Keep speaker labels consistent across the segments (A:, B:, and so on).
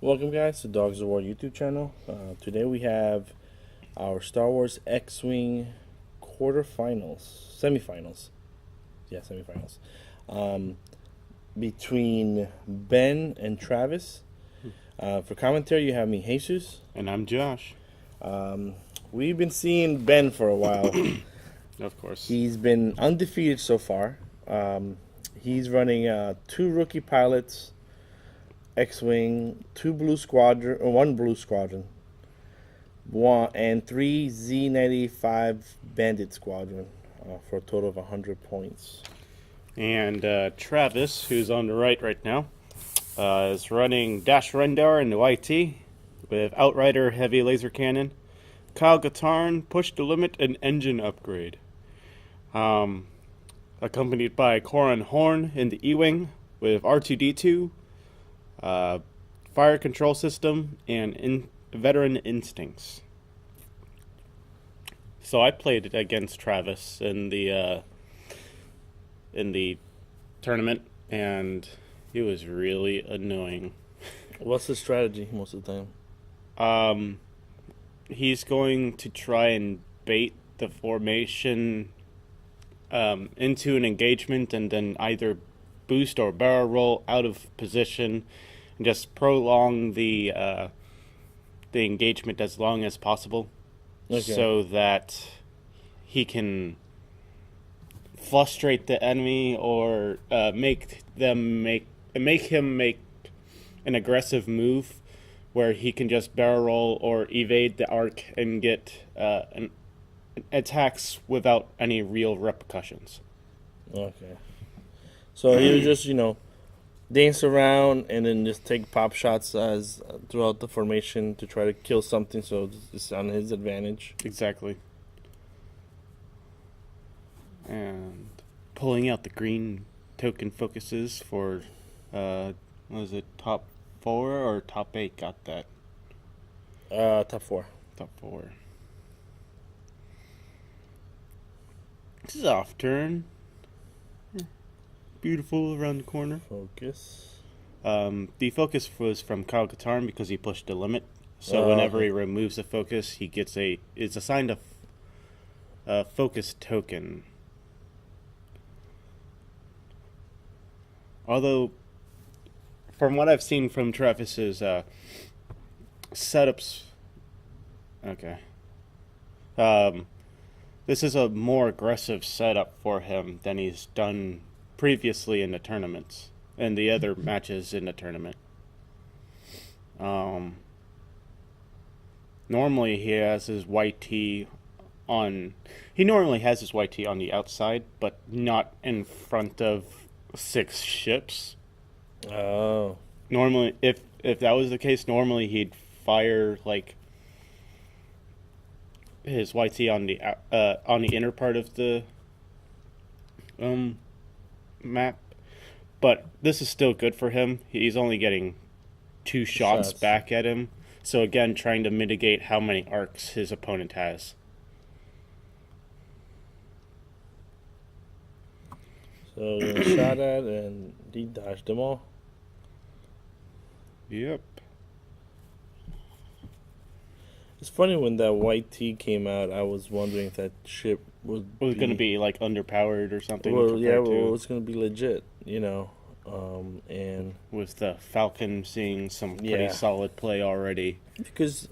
A: Welcome, guys, to Dogs of War YouTube channel. Today we have our Star Wars X-Wing semifinals. Yeah, semifinals. Between Ben and Travis. For commentary, you have me, Jesus.
B: And I'm Josh.
A: We've been seeing Ben for a while.
B: Of course.
A: He's been undefeated so far. He's running 2 rookie pilots, X-Wing, 1 Blue Squadron, and 3 Z-95 Bandit Squadron for a total of 100 points.
B: And Travis, who's on the right now, is running Dash Rendar in the YT with Outrider Heavy Laser Cannon, Kyle Katarn, Push the Limit, and Engine Upgrade. Accompanied by Corin Horn in the E-Wing with R2-D2, Fire Control System, and Veteran Instincts. So I played against Travis in the tournament, and he was really annoying.
A: What's the strategy most of the time?
B: He's going to try and bait the formation into an engagement and then either boost or barrel roll out of position and just prolong the engagement as long as possible, so that he can frustrate the enemy or make him make an aggressive move where he can just barrel roll or evade the arc and get attacks without any real repercussions.
A: Okay. So he would just, dance around and then just take pop shots as throughout the formation to try to kill something, so it's on his advantage.
B: Exactly. And pulling out the green token focuses for, what was it, top 4 or top 8 got that?
A: Top 4.
B: Top 4. This is off turn. Beautiful around the corner.
A: Focus.
B: The focus was from Kyle Katarn because he pushed the limit. So whenever he removes the focus, he gets it's assigned a focus token. Although, from what I've seen from Travis's setups, okay. This is a more aggressive setup for him than he's done previously in the tournaments and the other matches in the tournament. Normally he has his YT on the outside, but not in front of 6 ships.
A: Oh.
B: Normally, if that was the case, normally he'd fire like his YT on the inner part of the map, but this is still good for him. He's only getting 2 shots back at him, so again, trying to mitigate how many arcs his opponent has.
A: So shot at and he dodged them all.
B: Yep.
A: It's funny, when that YT came out, I was wondering if that ship was
B: going to be like underpowered or something.
A: Well, yeah, it's going to be legit, and
B: with the Falcon seeing some pretty solid play already.
A: Because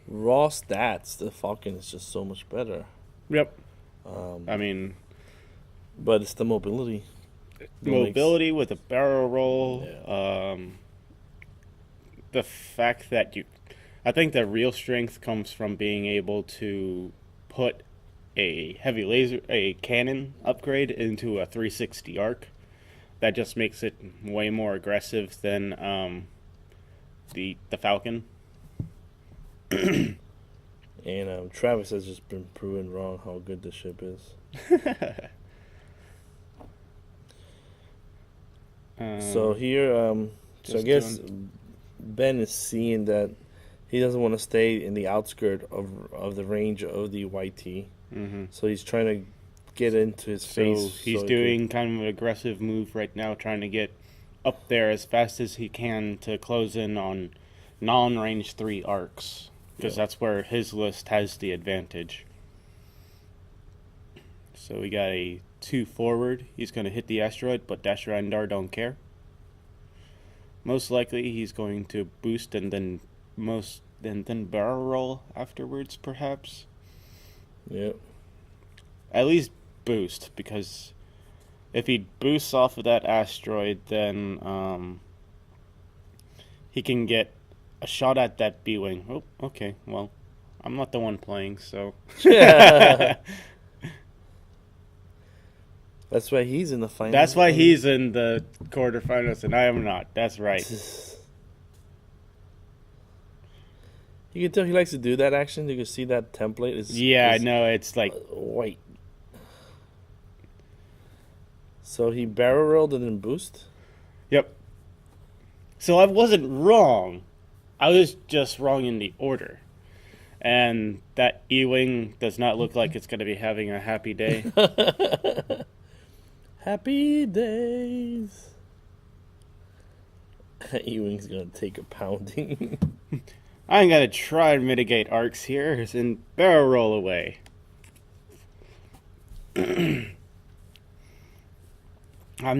A: raw stats, the Falcon is just so much better.
B: Yep.
A: But it's the mobility.
B: Mobility with a barrel roll.
A: Yeah.
B: The fact that I think the real strength comes from being able to put a cannon upgrade into a 360 arc. That just makes it way more aggressive than the Falcon.
A: And Travis has just been proven wrong how good this ship is. So here, I guess Ben is seeing that he doesn't want to stay in the outskirt of the range of the YT.
B: Mm-hmm.
A: So he's trying to get into his face.
B: So he's doing kind of an aggressive move right now, trying to get up there as fast as he can to close in on non-range 3 arcs, because
A: Yeah.
B: that's where his list has the advantage. So we got a 2 forward. He's going to hit the asteroid, but Dasher and Dar don't care. Most likely he's going to boost and then barrel roll afterwards, perhaps.
A: Yep.
B: At least boost, because if he boosts off of that asteroid, then he can get a shot at that B-wing. Oh, okay. Well, I'm not the one playing, so.
A: That's why he's in the final.
B: That's why he's in the quarterfinals and I am not. That's right.
A: You can tell he likes to do that action. You can see that template is.
B: Yeah, I know. It's like
A: white. So he barrel rolled and then boost.
B: Yep. So I wasn't wrong. I was just wrong in the order. And that E-Wing does not look like it's going to be having a happy day.
A: Happy days. E-Wing's going to take a pounding.
B: I'm going to try and mitigate arcs here and barrel roll away. I'm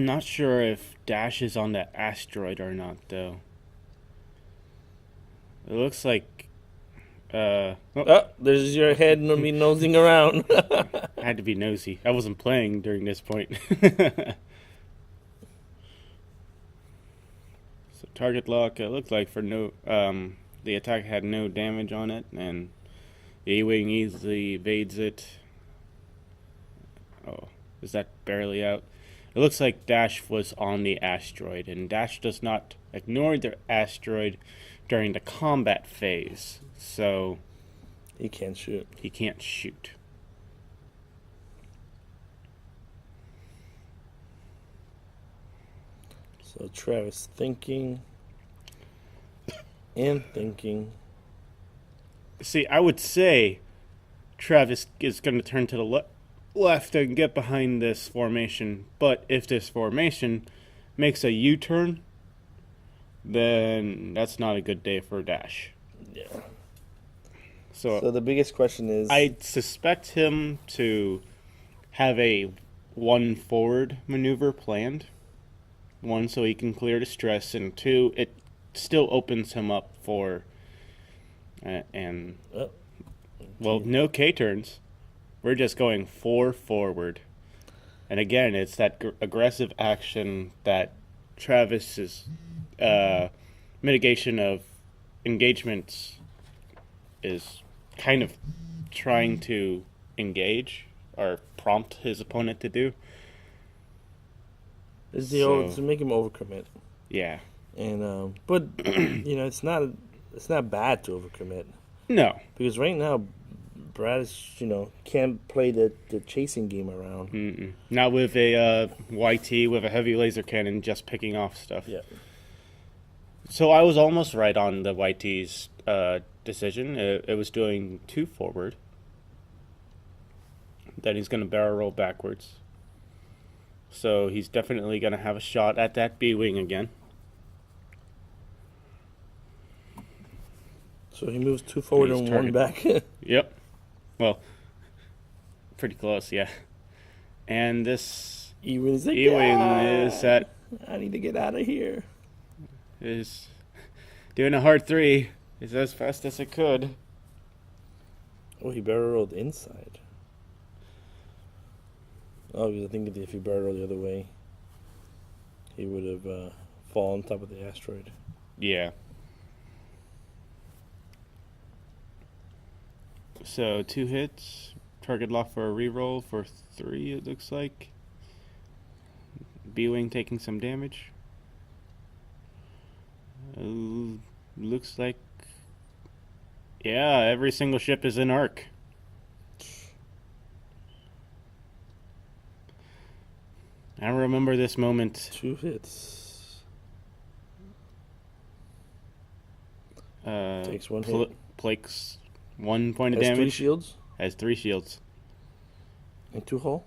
B: not sure if Dash is on that asteroid or not, though. It looks like...
A: Oh, there's your head and me nosing around.
B: I had to be nosy. I wasn't playing during this point. So target lock, it looked like for no... the attack had no damage on it, and the A-Wing easily evades it. Oh, is that barely out? It looks like Dash was on the asteroid, and Dash does not ignore the asteroid during the combat phase, so
A: he can't shoot.
B: He can't shoot.
A: So Travis thinking and thinking.
B: See, I would say Travis is going to turn to the left and get behind this formation, but if this formation makes a U-turn, then that's not a good day for Dash.
A: Yeah.
B: So
A: the biggest question is...
B: I suspect him to have a 1 forward maneuver planned. 1, so he can clear the stress, and 2, it still opens him up for... no K-turns. We're just going 4 forward. And again, it's that aggressive action that Travis's mitigation of engagements is kind of trying to engage or prompt his opponent to do.
A: It's to make him overcommit.
B: Yeah.
A: And but it's not bad to overcommit.
B: No.
A: Because right now Brad is, can't play the chasing game around.
B: Mm-mm. Not with a YT with a heavy laser cannon just picking off stuff.
A: Yeah.
B: So I was almost right on the YT's decision. It was doing 2 forward. Then he's going to barrel roll backwards. So he's definitely going to have a shot at that B-wing again.
A: So he moves 2 forward and 1 back.
B: Yep. Well, pretty close, yeah. And this
A: E-Wing is
B: at...
A: I need to get out of here.
B: Is doing a hard 3. Is as fast as it could.
A: Oh, he barrel rolled inside. Oh, because I think if he barrel rolled the other way, he would have fallen on top of the asteroid.
B: Yeah. So 2 hits, target lock for a reroll for 3. It looks like. B-wing taking some damage. Looks like, yeah, every single ship is in arc. I remember this moment.
A: 2 hits. Takes 1 hit.
B: Plakes 1 point of
A: Has
B: damage.
A: 3 shields.
B: Has 3 shields.
A: And 2 hull.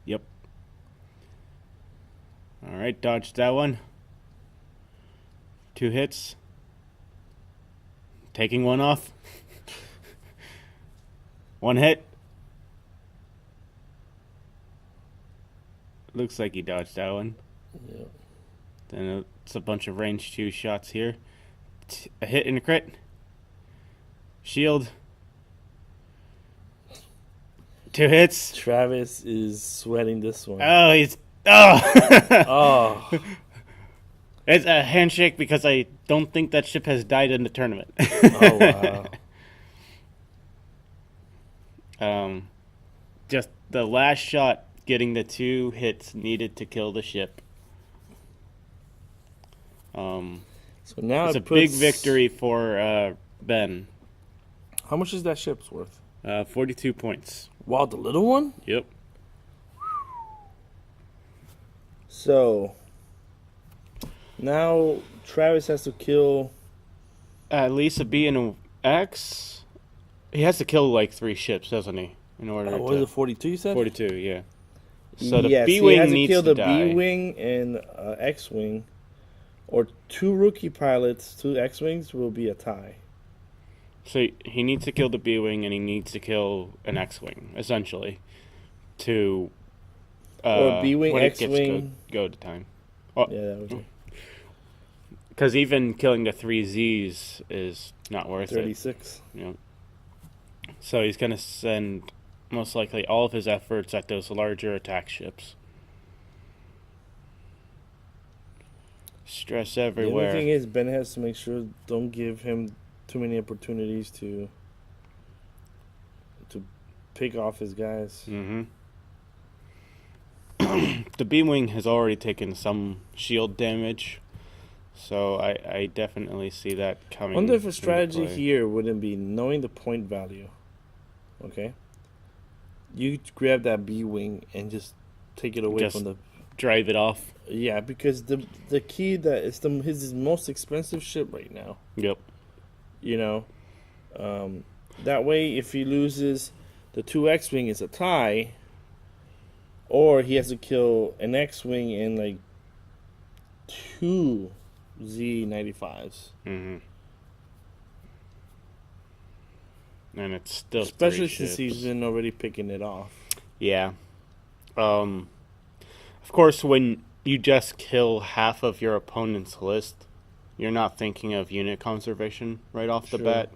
B: Yep. All right, dodged that one. 2 hits. taking one off. One hit. Looks like he dodged that one.
A: Yep.
B: Then it's a bunch of range 2 shots here. A hit and a crit. Shield. 2 hits.
A: Travis is sweating this one.
B: Oh, he's... Oh!
A: Oh.
B: It's a handshake because I don't think that ship has died in the tournament.
A: Oh, wow.
B: Just the last shot getting the 2 hits needed to kill the ship.
A: So now
B: it's a big victory for Ben.
A: How much is that ship's worth?
B: 42 points.
A: Wow, the little one?
B: Yep.
A: So now Travis has to kill
B: At least a B and an X. He has to kill like 3 ships, doesn't he? In order
A: what
B: to...
A: is it, 42 you said?
B: 42, yeah. So the
A: yes,
B: B-Wing
A: he has to
B: needs
A: kill
B: to
A: the
B: die.
A: B-Wing and X-Wing, or 2 rookie pilots, 2 X-Wings will be a tie.
B: So he needs to kill the B-Wing and he needs to kill an X-Wing, essentially, to...
A: or B-Wing,
B: when it gets
A: X-Wing.
B: go to time. Oh,
A: Yeah, that was
B: because even killing the 3 Zs is not worth
A: 36.
B: it. You know? So he's going to send, most likely, all of his efforts at those larger attack ships. Stress everywhere.
A: The only thing is, Ben has to make sure don't give him too many opportunities to pick off his guys.
B: Mm-hmm. The B-Wing has already taken some shield damage, so I definitely see that coming.
A: I wonder if a strategy
B: into play.
A: here wouldn't be knowing the point value. Okay? You grab that B-Wing and just take it away
B: Just
A: from the...
B: drive it off.
A: Yeah, because the key that is his most expensive ship right now.
B: Yep.
A: You know? That way, if he loses the 2 X-Wing, it's a tie. Or he has to kill an X-Wing and like 2 Z95s.
B: Mm-hmm. And it's still
A: Especially
B: 3
A: since
B: ships.
A: he's been already picking it off.
B: Yeah. Of course, when you just kill half of your opponent's list, you're not thinking of unit conservation right off the
A: Sure.
B: bat.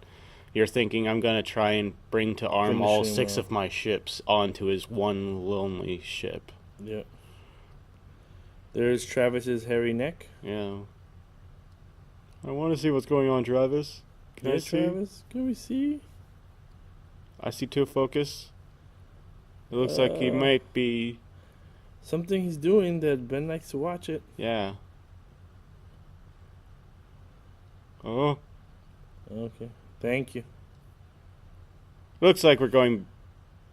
B: You're thinking, I'm going to try and bring to arm
A: Finish
B: all
A: him
B: 6
A: off.
B: of my ships onto his one lonely ship.
A: Yep. There's Travis's hairy neck.
B: Yeah. I want to see what's going on, Travis. Can I
A: Yes,
B: see?
A: Travis? Can we see?
B: I see 2 focus. It looks like he might be...
A: Something he's doing that Ben likes to watch it.
B: Yeah. Oh.
A: Okay. Thank you.
B: Looks like we're going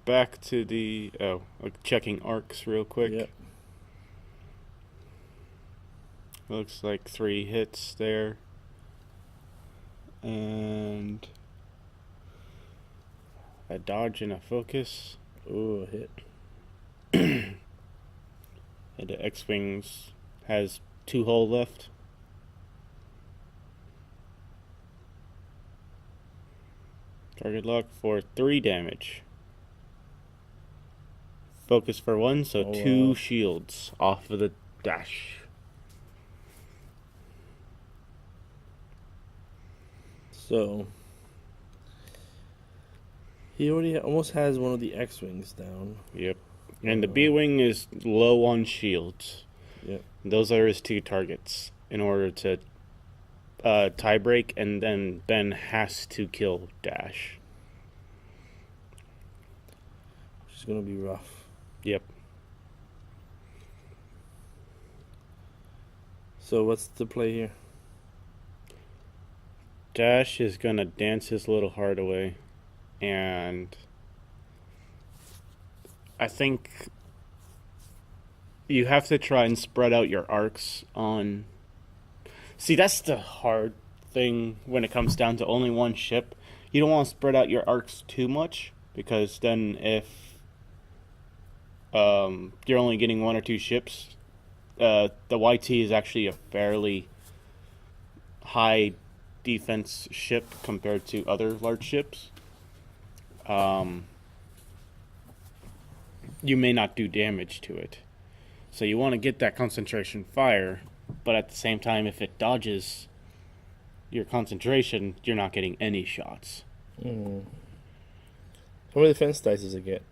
B: back to the... Oh, checking arcs real quick.
A: Yep.
B: Looks like 3 hits there. And... a dodge and a focus.
A: Ooh, a hit.
B: And the X-Wings has 2 hull left. Target lock for 3 damage. Focus for 1, so
A: Oh,
B: 2
A: wow.
B: shields off of the dash.
A: So he already almost has one of the X-Wings down.
B: Yep. And the B-Wing is low on shields.
A: Yep.
B: Those are his 2 targets in order to tie break, and then Ben has to kill Dash.
A: Which is gonna be rough.
B: Yep.
A: So what's the play here?
B: Dash is gonna dance his little heart away, and I think you have to try and spread out your arcs on... See, that's the hard thing when it comes down to only one ship. You don't want to spread out your arcs too much, because then if you're only getting 1 or 2 ships, the YT is actually a fairly high defense ship compared to other large ships, you may not do damage to it. So you want to get that concentration fire, but at the same time, if it dodges your concentration, you're not getting any shots.
A: How many defense dice does it get?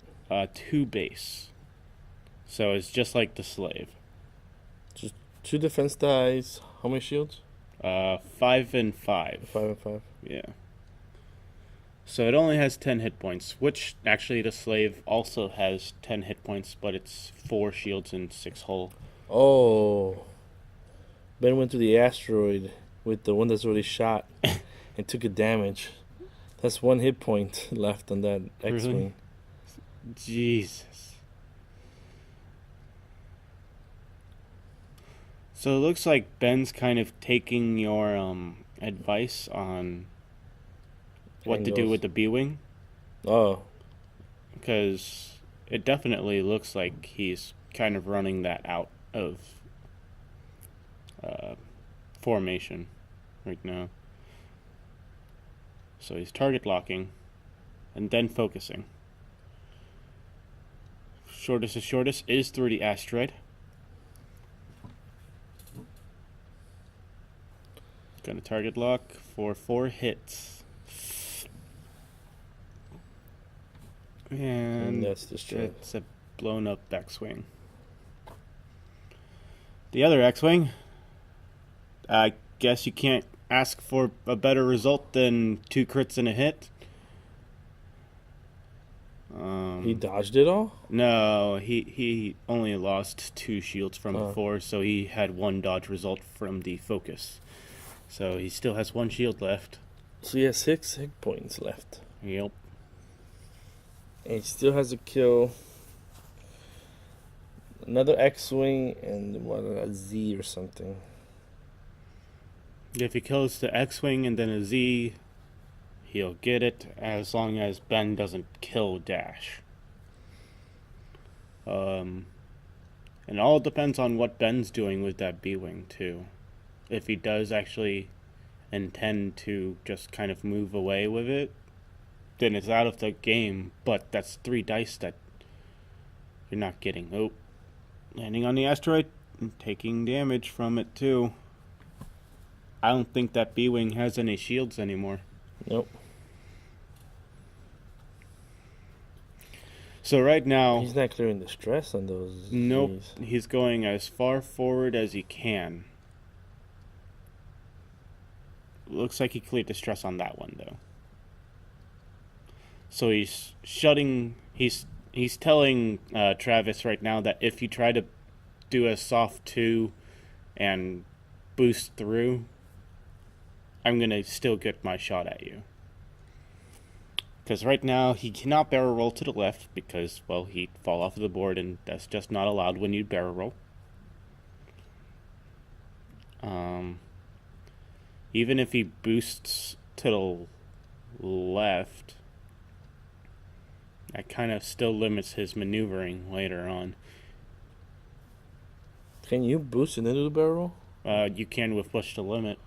B: 2 base. So it's just like the slave.
A: Just 2 defense dice. How many shields?
B: 5 and 5.
A: 5 and 5.
B: Yeah. So it only has 10 hit points, which actually the slave also has 10 hit points, but it's 4 shields and 6 hull.
A: Oh. Ben went to the asteroid with the one that's already shot and took a damage. That's 1 hit point left on that X-Wing.
B: Really? Jesus. So it looks like Ben's kind of taking your advice on what to do with the B-Wing.
A: Oh.
B: Because it definitely looks like he's kind of running that out of formation right now. So he's target locking and then focusing. Shortest is through the asteroid. Gonna target lock for 4 hits. And
A: that's destroyed.
B: It's a blown up X-Wing. The other X-Wing, I guess you can't ask for a better result than 2 crits and a hit.
A: He dodged it all?
B: No, he only lost 2 shields from before, so he had 1 dodge result from the focus. So he still has 1 shield left.
A: So he has 6 hit points left.
B: Yep.
A: And he still has to kill another X-Wing and a Z or something.
B: If he kills the X-Wing and then a Z, he'll get it as long as Ben doesn't kill Dash. And all depends on what Ben's doing with that B-Wing too. If he does actually intend to just kind of move away with it, then it's out of the game, but that's 3 dice that you're not getting. Oh, landing on the asteroid and taking damage from it too. I don't think that B-Wing has any shields anymore.
A: Nope.
B: So right now...
A: He's not clearing the stress on those.
B: Nope.
A: Z's.
B: He's going as far forward as he can. Looks like he cleared the stress on that one, though. So he's shutting... He's telling Travis right now that if you try to do a soft 2 and boost through, I'm going to still get my shot at you. Because right now, he cannot barrel roll to the left because, well, he'd fall off of the board, and that's just not allowed when you barrel roll. Even if he boosts to the left, that kind of still limits his maneuvering later on.
A: Can you boost and then do the barrel roll?
B: You can with push to limit.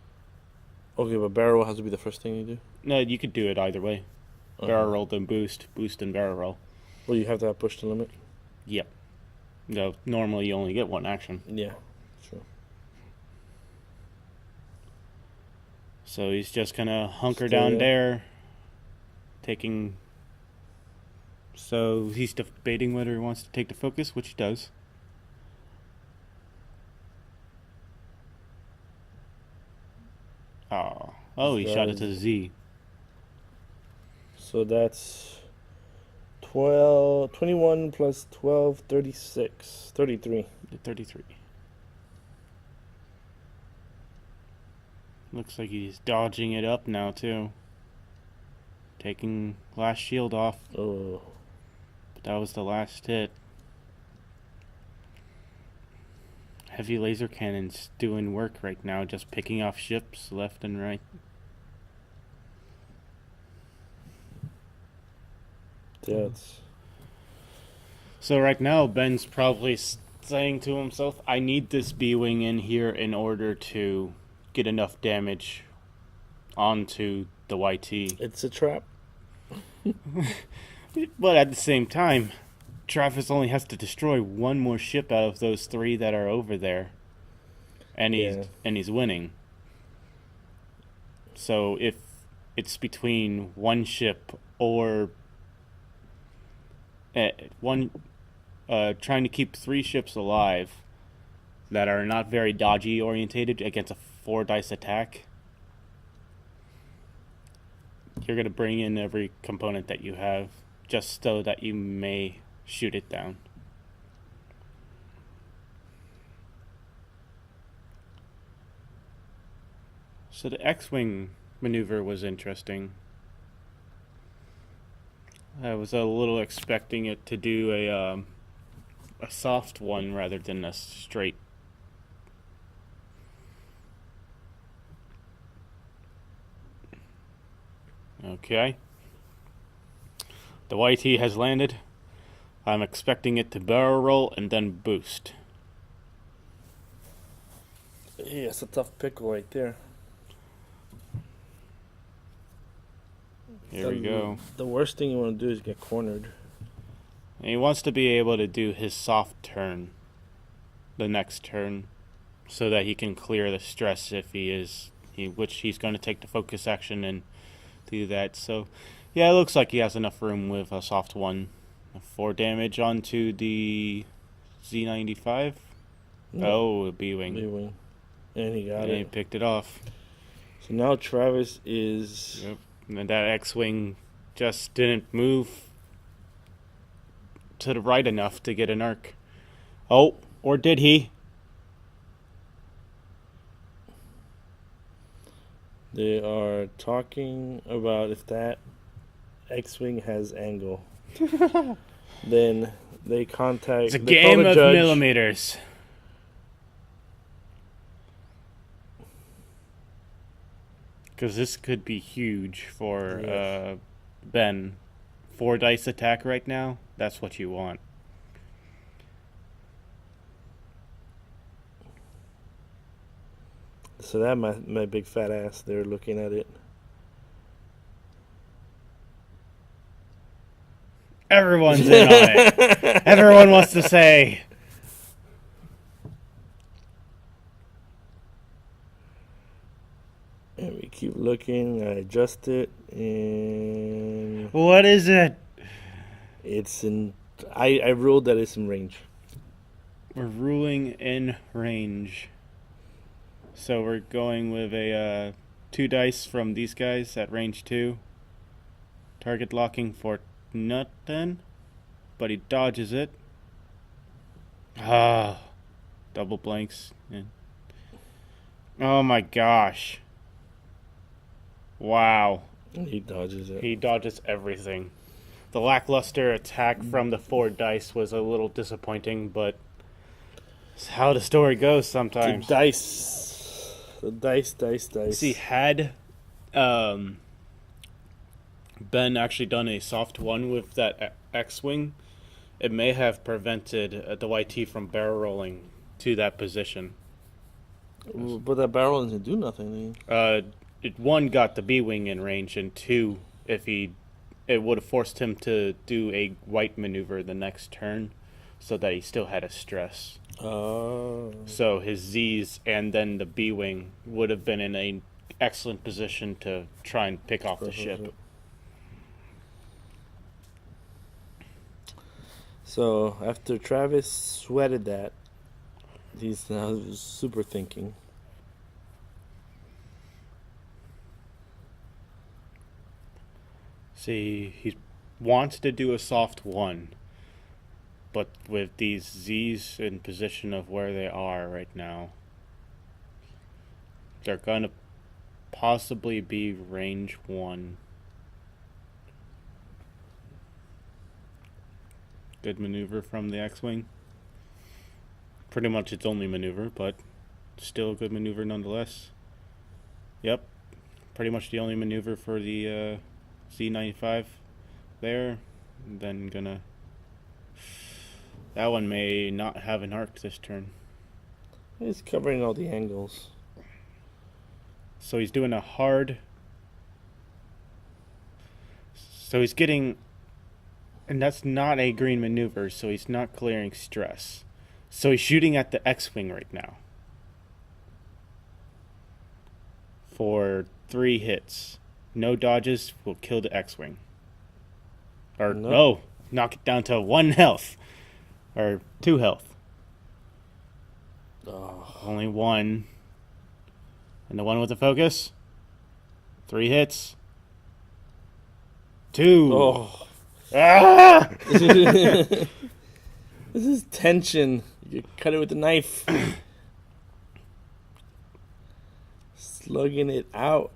A: Okay, but barrel roll has to be the first thing you do?
B: No, you could do it either way. Barrel roll, then boost and barrel roll.
A: Well, you have to have push to limit?
B: Yep. No, normally you only get 1 action.
A: Yeah, sure.
B: So he's just gonna hunker down there, taking... So he's debating whether he wants to take the focus, which he does. Oh, he shot it to Z.
A: So that's 21 plus 12, 36, 33.
B: 33. Looks like he's dodging it up now, too. Taking last shield off.
A: Oh.
B: But that was the last hit. Heavy laser cannons doing work right now, just picking off ships left and right.
A: That's...
B: So right now, Ben's probably saying to himself, I need this B-Wing in here in order to get enough damage onto the YT.
A: It's a trap.
B: But at the same time, Travis only has to destroy one more ship out of those 3 that are over there, and he's winning. So if it's between one ship or trying to keep 3 ships alive that are not very dodgy orientated against a 4 dice attack, you're going to bring in every component that you have just so that you may shoot it down. So the X-Wing maneuver was interesting. I was a little expecting it to do a soft one rather than a straight. Okay. The YT has landed. I'm expecting it to barrel roll and then boost.
A: Yeah, it's a tough pickle right there.
B: Here we go.
A: The worst thing you want to do is get cornered.
B: And he wants to be able to do his soft turn the next turn so that he can clear the stress if which he's going to take the focus action and do that. So, yeah, it looks like he has enough room with a soft 1. 4 damage onto the Z95. Oh, a B-Wing.
A: B-Wing. And he got
B: and
A: it.
B: He picked it off.
A: So now Travis is...
B: Yep. And that X-Wing just didn't move to the right enough to get an arc. Oh, or did he?
A: They are talking about if that X-Wing has angle. Then they contact...
B: It's a game of millimeters. Because this could be huge for Ben. 4 dice attack right now, that's what you want.
A: So that my big fat ass, they're looking at it.
B: Everyone's in on it. Everyone wants to say.
A: And we keep looking. I adjust it, and
B: What is it?
A: it's in. I ruled that it's in range.
B: We're ruling in range. So we're going with a 2 dice from these guys at range 2. Target locking for nothing, but he dodges it. Ah, double blanks. Yeah. Oh my gosh. Wow.
A: He dodges it.
B: He dodges everything. The lackluster attack from the 4 dice was a little disappointing, but it's how the story goes sometimes.
A: The dice.
B: See, had Ben actually done a soft 1 with that X-Wing, it may have prevented the YT from barrel rolling to that position.
A: But that barrel doesn't do nothing.
B: 1 got the B-Wing in range, and 2, it would have forced him to do a white maneuver the next turn, so that he still had a stress.
A: Oh.
B: So his Z's and then the B-Wing would have been in an excellent position to try and pick off the ship.
A: So after Travis sweated that, he's now super thinking.
B: See, he wants to do a soft 1, but with these Z's in position of where they are right now, they're going to possibly be range 1. Good maneuver from the X-Wing. Pretty much its only maneuver, but still a good maneuver nonetheless. Yep, pretty much the only maneuver for the Z95 there. And then gonna... That one may not have an arc this turn.
A: He's covering all the angles.
B: So he's doing a hard So he's getting, and that's not a green maneuver, so he's not clearing stress. So he's shooting at the X-Wing right now. For 3 hits. No dodges will kill the X-Wing. Or no, knock it down to 1 health. Or 2 health. Only 1. And the one with the focus. 3 hits. 2.
A: Oh.
B: Ah!
A: This is tension. You cut it with a knife. Slugging it out.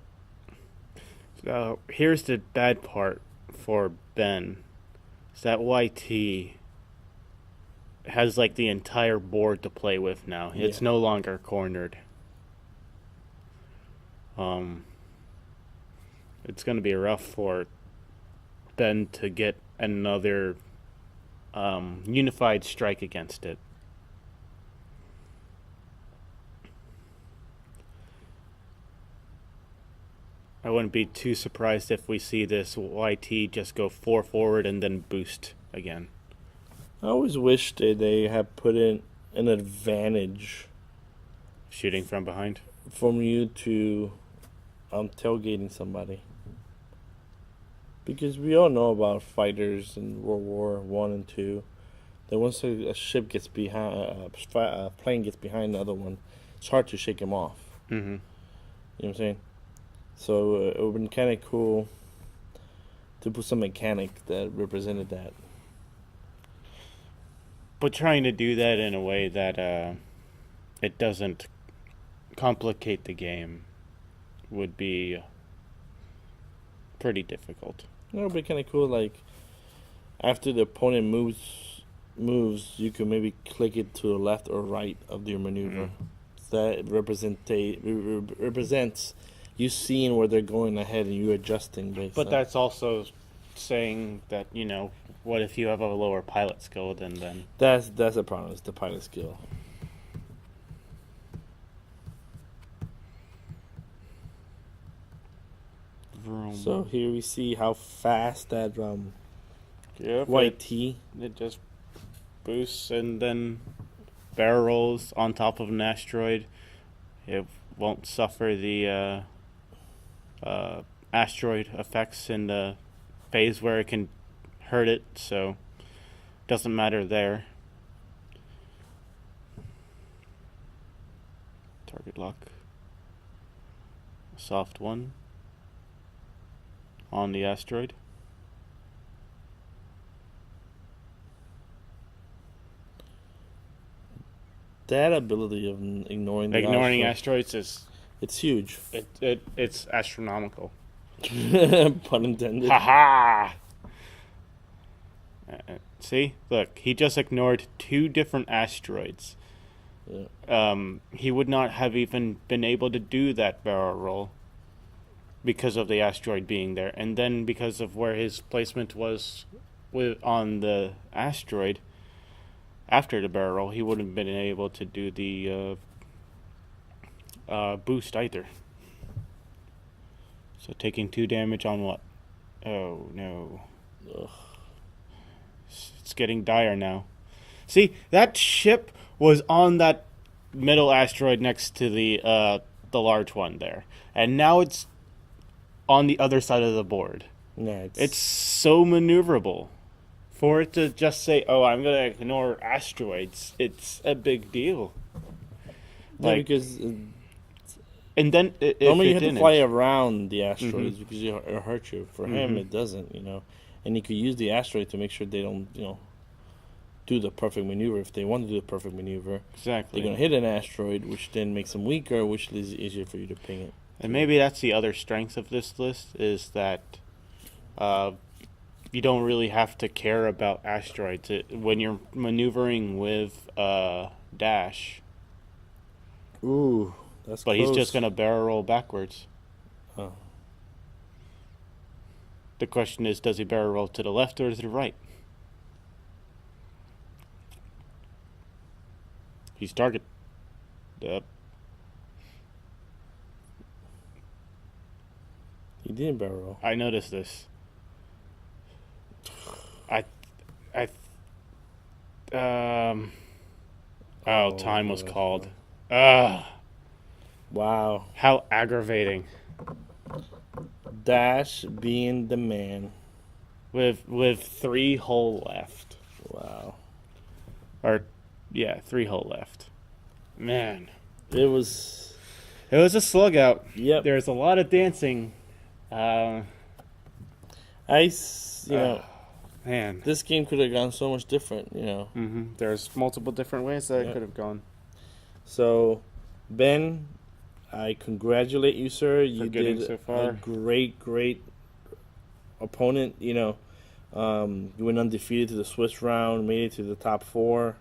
B: Here's the bad part for Ben. Is that YT has like the entire board to play with now. It's no longer cornered. It's going to be rough for Ben to get another unified strike against it. I wouldn't be too surprised if we see this YT just go 4 forward and then boost again.
A: I always wish they had put in an advantage
B: Shooting from behind?
A: from you to tailgating somebody. Because we all know about fighters in World War One and Two. That once a ship gets behind, a plane gets behind the other one, it's hard to shake him off.
B: Mm-hmm.
A: You know what I'm saying? So it would have been kind of cool to put some mechanic that represented that.
B: But trying to do that in a way that it doesn't complicate the game would be pretty difficult.
A: It would be kind of cool, like, after the opponent moves, you can maybe click it to the left or right of your maneuver. That represents you seeing where they're going ahead and you adjusting based
B: But
A: on.
B: that's also saying that, what if you have a lower pilot skill than then?
A: That's the problem, it's the pilot skill. So here we see how fast that YT.
B: It just boosts and then barrel rolls on top of an asteroid. It won't suffer the asteroid effects in the phase where it can hurt it, so doesn't matter there. Target lock. Soft one on the asteroid.
A: That ability of ignoring the
B: asteroids is
A: it's huge.
B: It's astronomical.
A: Pun intended.
B: Ha see, look, he just ignored 2 different asteroids.
A: Yeah.
B: He would not have even been able to do that barrel roll because of the asteroid being there, and then because of where his placement was on the asteroid. After the barrel roll, he wouldn't have been able to do the boost either. So taking 2 damage on what? Oh no.
A: Ugh.
B: It's getting dire now. See, that ship was on that middle asteroid next to the large one there, and now it's on the other side of the board.
A: Yeah,
B: It's so maneuverable. For it to just say, "Oh, I'm gonna ignore asteroids," it's a big deal.
A: yeah, because
B: And then if
A: normally you
B: it
A: have to
B: didn't,
A: fly around the asteroids because it'll hurt you. For him, it doesn't, And you could use the asteroid to make sure they don't, do the perfect maneuver. If they want to do the perfect maneuver,
B: exactly,
A: they're going to hit an asteroid, which then makes them weaker, which is easier for you to ping it.
B: And maybe that's the other strength of this list is that you don't really have to care about asteroids when you're maneuvering with Dash.
A: Ooh, that's
B: But
A: close.
B: he's just going to barrel roll backwards.
A: Oh.
B: The question is, does he barrel roll to the left or to the right? He's target. Yep.
A: He didn't barrel roll.
B: I noticed this. Time was called. Ugh.
A: Wow.
B: How aggravating.
A: Dash being the man.
B: With 3 hole left.
A: Wow.
B: Or, yeah, 3 hole left. Man.
A: It was
B: a slug out.
A: Yep.
B: There's a lot of dancing. Man.
A: This game could have gone so much different,
B: There's multiple different ways that it could have gone.
A: So, Ben, I congratulate you, sir. You did
B: so far.
A: a great opponent. You went undefeated to the Swiss round, made it to the top 4.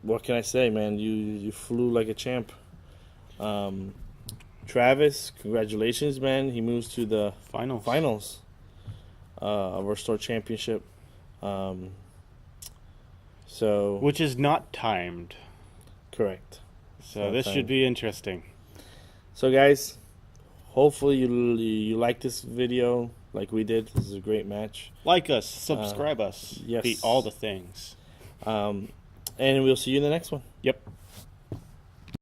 A: What can I say, man? You flew like a champ. Travis, congratulations, man. He moves to the finals of our store championship.
B: Which is not timed.
A: Correct.
B: So this should be interesting.
A: So, guys, hopefully you like this video like we did. This is a great match.
B: Like us, subscribe us.
A: Yes.
B: All the things.
A: And we'll see you in the next one.
B: Yep.